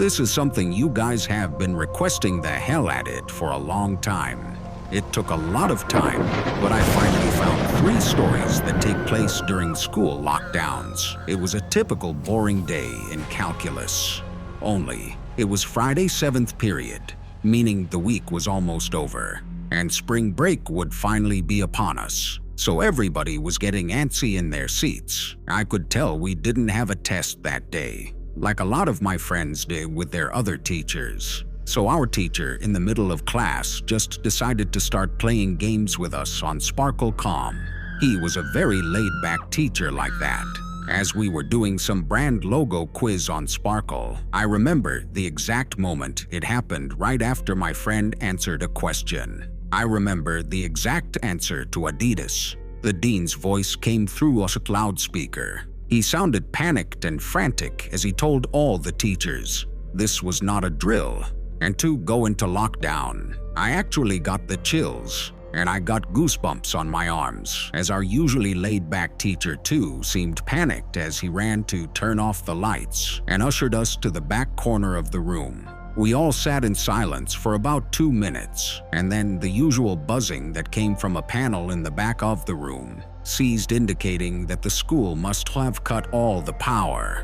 This is something you guys have been requesting the hell at it for a long time. It took a lot of time, but I finally found 3 stories that take place during school lockdowns. It was a typical boring day in calculus. Only, it was Friday 7th period, meaning the week was almost over, and spring break would finally be upon us. So everybody was getting antsy in their seats. I could tell we didn't have a test that day, like a lot of my friends did with their other teachers. So our teacher, in the middle of class, just decided to start playing games with us on Sparkle Calm. He was a very laid-back teacher like that. As we were doing some brand logo quiz on Sparkle, I remember the exact moment it happened right after my friend answered a question. I remember the exact answer to Adidas. The dean's voice came through a loudspeaker. He sounded panicked and frantic as he told all the teachers this was not a drill and to go into lockdown. I actually got the chills, and I got goosebumps on my arms, as our usually laid-back teacher too seemed panicked as he ran to turn off the lights and ushered us to the back corner of the room. We all sat in silence for about 2 minutes, and then the usual buzzing that came from a panel in the back of the room ceased, indicating that the school must have cut all the power.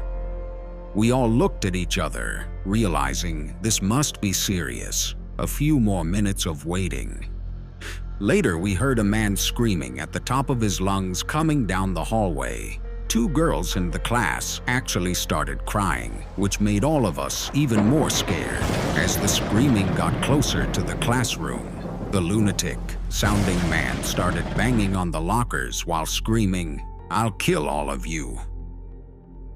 We all looked at each other, realizing this must be serious. A few more minutes of waiting. Later, we heard a man screaming at the top of his lungs coming down the hallway. 2 girls in the class actually started crying, which made all of us even more scared. As the screaming got closer to the classroom, the lunatic-sounding man started banging on the lockers while screaming, "I'll kill all of you."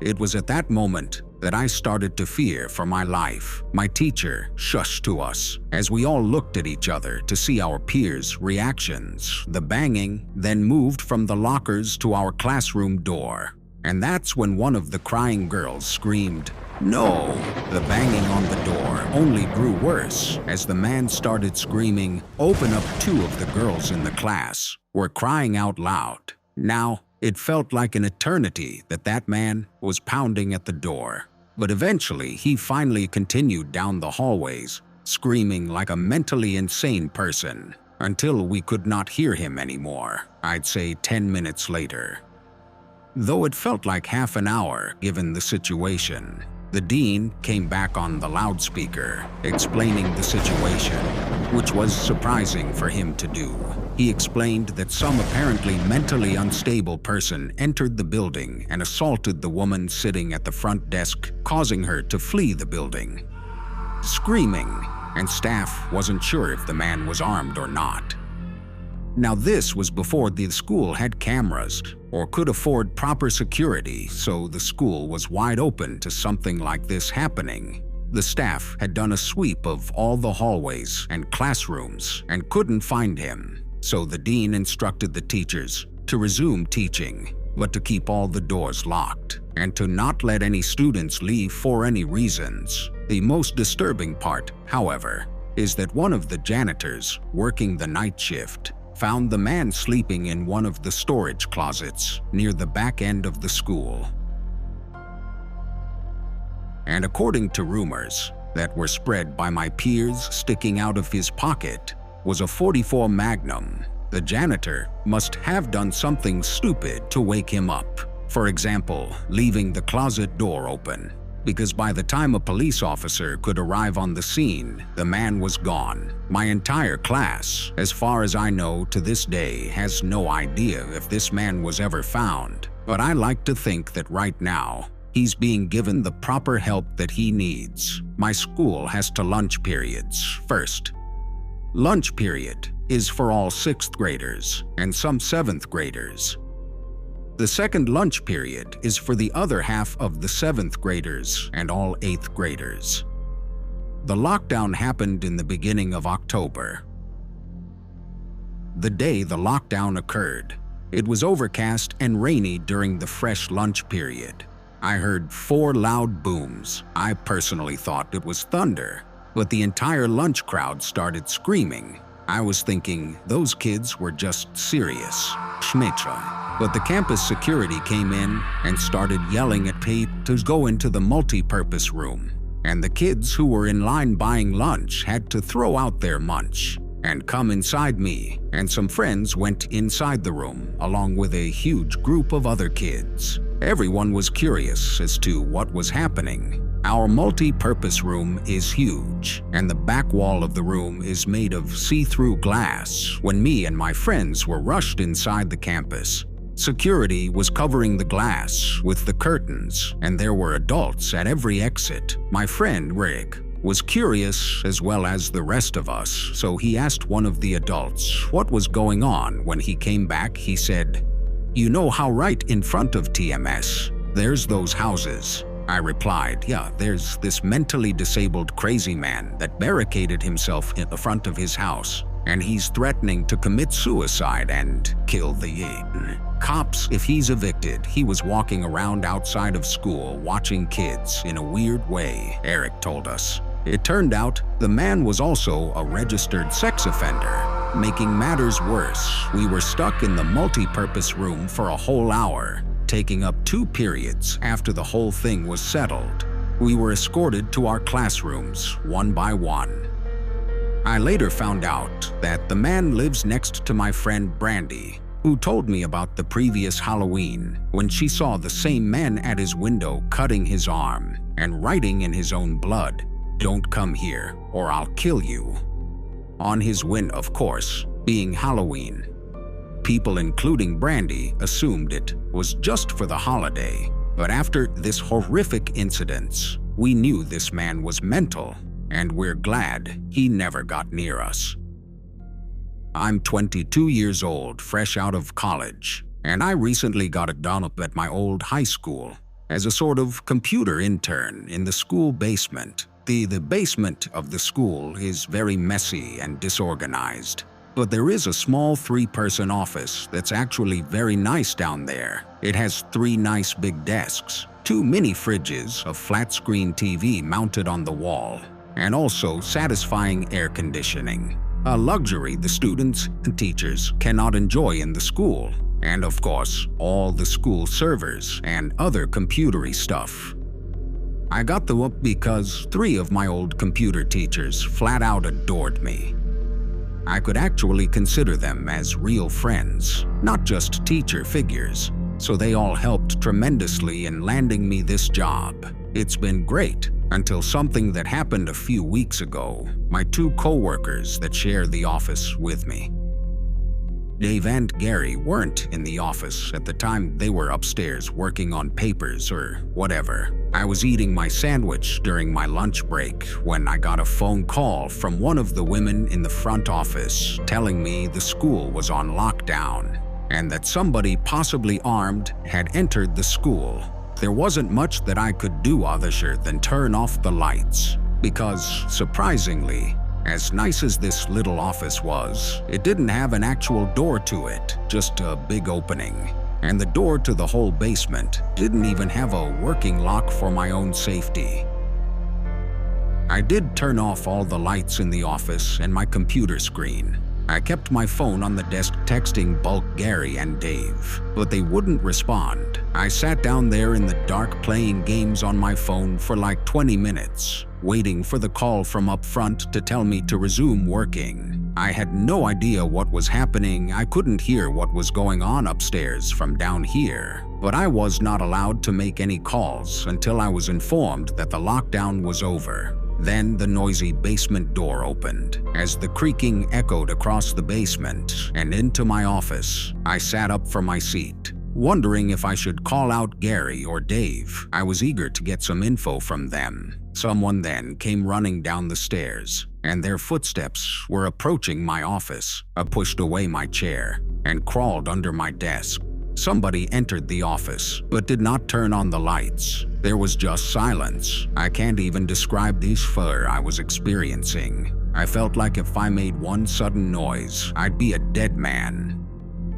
It was at that moment that I started to fear for my life. My teacher shushed to us as we all looked at each other to see our peers' reactions. The banging then moved from the lockers to our classroom door. And that's when one of the crying girls screamed, "No!" The banging on the door only grew worse as the man started screaming, "Open up!" 2 of the girls in the class were crying out loud. Now, it felt like an eternity that man was pounding at the door. But eventually, he finally continued down the hallways, screaming like a mentally insane person, until we could not hear him anymore, I'd say 10 minutes later. Though it felt like half an hour given the situation, the dean came back on the loudspeaker, explaining the situation, which was surprising for him to do. He explained that some apparently mentally unstable person entered the building and assaulted the woman sitting at the front desk, causing her to flee the building, screaming, and staff wasn't sure if the man was armed or not. Now, this was before the school had cameras or could afford proper security, so the school was wide open to something like this happening. The staff had done a sweep of all the hallways and classrooms and couldn't find him. So the dean instructed the teachers to resume teaching, but to keep all the doors locked and to not let any students leave for any reasons. The most disturbing part, however, is that one of the janitors working the night shift found the man sleeping in one of the storage closets near the back end of the school. And according to rumors that were spread by my peers, sticking out of his pocket was a .44 Magnum. The janitor must have done something stupid to wake him up. For example, leaving the closet door open, because by the time a police officer could arrive on the scene, the man was gone. My entire class, as far as I know to this day, has no idea if this man was ever found. But I like to think that right now, he's being given the proper help that he needs. My school has 2 lunch periods. First, lunch period is for all 6th graders and some 7th graders. The second lunch period is for the other half of the 7th graders and all 8th graders. The lockdown happened in the beginning of October. The day the lockdown occurred, it was overcast and rainy during the fresh lunch period. I heard 4 loud booms. I personally thought it was thunder, but the entire lunch crowd started screaming. I was thinking those kids were just serious. Schmitra. But the campus security came in and started yelling at Pete to go into the multi-purpose room. and the kids who were in line buying lunch had to throw out their munch and come inside me, and some friends went inside the room along with a huge group of other kids. Everyone was curious as to what was happening. Our multi-purpose room is huge, and the back wall of the room is made of see-through glass. When me and my friends were rushed inside the campus, security was covering the glass with the curtains, and there were adults at every exit. My friend, Rick, was curious as well as the rest of us, so he asked one of the adults what was going on. When he came back, he said, "You know how right in front of TMS, there's those houses?" I replied, "Yeah, there's this mentally disabled crazy man that barricaded himself in the front of his house, and he's threatening to commit suicide and kill the cops if he's evicted. He was walking around outside of school watching kids in a weird way," Eric told us. It turned out the man was also a registered sex offender. Making matters worse, we were stuck in the multi-purpose room for a whole hour, taking up 2 periods after the whole thing was settled. We were escorted to our classrooms one by one. I later found out that the man lives next to my friend Brandy, who told me about the previous Halloween when she saw the same man at his window cutting his arm and writing in his own blood, "Don't come here or I'll kill you." On his window, of course, being Halloween. People, including Brandy, assumed it was just for the holiday, but after this horrific incident, we knew this man was mental, and we're glad he never got near us. I'm 22 years old, fresh out of college, and I recently got a job at my old high school as a sort of computer intern in the school basement. The basement of the school is very messy and disorganized, but there is a small 3-person office that's actually very nice down there. It has 3 nice big desks, 2 mini fridges, a flat-screen TV mounted on the wall, and also satisfying air conditioning, a luxury the students and teachers cannot enjoy in the school, and of course, all the school servers and other computery stuff. I got the whoop because 3 of my old computer teachers flat out adored me. I could actually consider them as real friends, not just teacher figures, so they all helped tremendously in landing me this job. It's been great until something that happened a few weeks ago. My 2 co-workers that share the office with me, Dave and Gary, weren't in the office at the time. They were upstairs working on papers or whatever. I was eating my sandwich during my lunch break when I got a phone call from one of the women in the front office telling me the school was on lockdown and that somebody possibly armed had entered the school. There wasn't much that I could do other than turn off the lights because, surprisingly, as nice as this little office was, it didn't have an actual door to it, just a big opening. And the door to the whole basement didn't even have a working lock for my own safety. I did turn off all the lights in the office and my computer screen. I kept my phone on the desk texting Bulk, Gary, and Dave, but they wouldn't respond. I sat down there in the dark playing games on my phone for like 20 minutes, waiting for the call from up front to tell me to resume working. I had no idea what was happening. I couldn't hear what was going on upstairs from down here, but I was not allowed to make any calls until I was informed that the lockdown was over. Then the noisy basement door opened as the creaking echoed across the basement and into my office. I sat up from my seat, wondering if I should call out Gary or Dave. I was eager to get some info from them. Someone then came running down the stairs, and their footsteps were approaching my office. I pushed away my chair and crawled under my desk. Somebody entered the office, but did not turn on the lights. There was just silence. I can't even describe the fear I was experiencing. I felt like if I made one sudden noise, I'd be a dead man.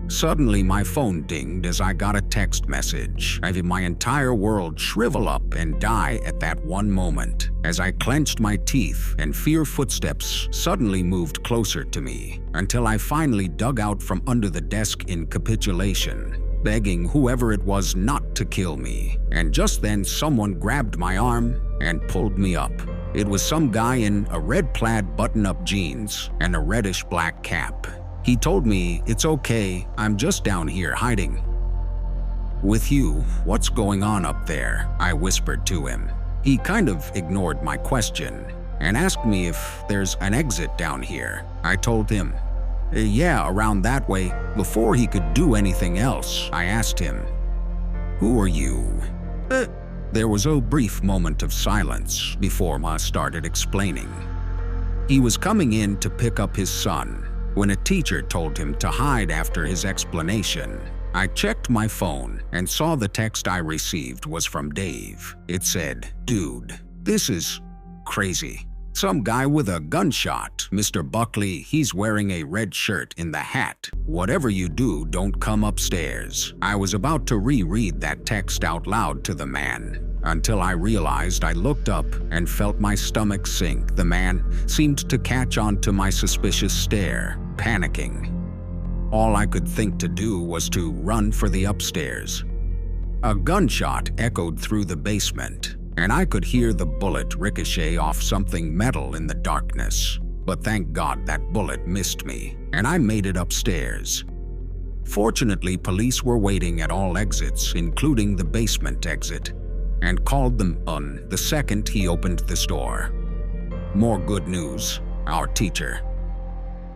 Suddenly, my phone dinged as I got a text message. I felt my entire world shrivel up and die at that one moment. As I clenched my teeth and fear footsteps suddenly moved closer to me, until I finally dug out from under the desk in capitulation. begging whoever it was not to kill me, and just then someone grabbed my arm and pulled me up. It was some guy in a red plaid button-up jeans and a reddish-black cap. He told me, "It's okay, I'm just down here hiding." "With you, what's going on up there?" I whispered to him. He kind of ignored my question and asked me if there's an exit down here. I told him, "Yeah, around that way." Before he could do anything else, I asked him, "Who are you?" There was a brief moment of silence before Ma started explaining. He was coming in to pick up his son when a teacher told him to hide after his explanation. I checked my phone and saw the text I received was from Dave. It said, "Dude, this is crazy. Some guy with a gunshot. Mr. Buckley, he's wearing a red shirt in the hat. Whatever you do, don't come upstairs." I was about to reread that text out loud to the man until I realized I looked up and felt my stomach sink. The man seemed to catch on to my suspicious stare, panicking. All I could think to do was to run for the upstairs. A gunshot echoed through the basement, and I could hear the bullet ricochet off something metal in the darkness. But thank God that bullet missed me, and I made it upstairs. Fortunately, police were waiting at all exits, including the basement exit, and called them on the second he opened the store. More good news, our teacher,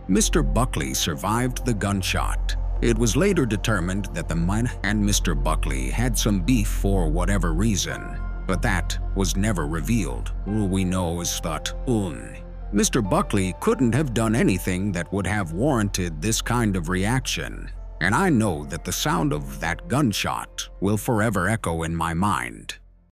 Mr. Buckley, survived the gunshot. It was later determined that the man and Mr. Buckley had some beef for whatever reason, but that was never revealed. All we know is that Mr. Buckley couldn't have done anything that would have warranted this kind of reaction, and I know that the sound of that gunshot will forever echo in my mind.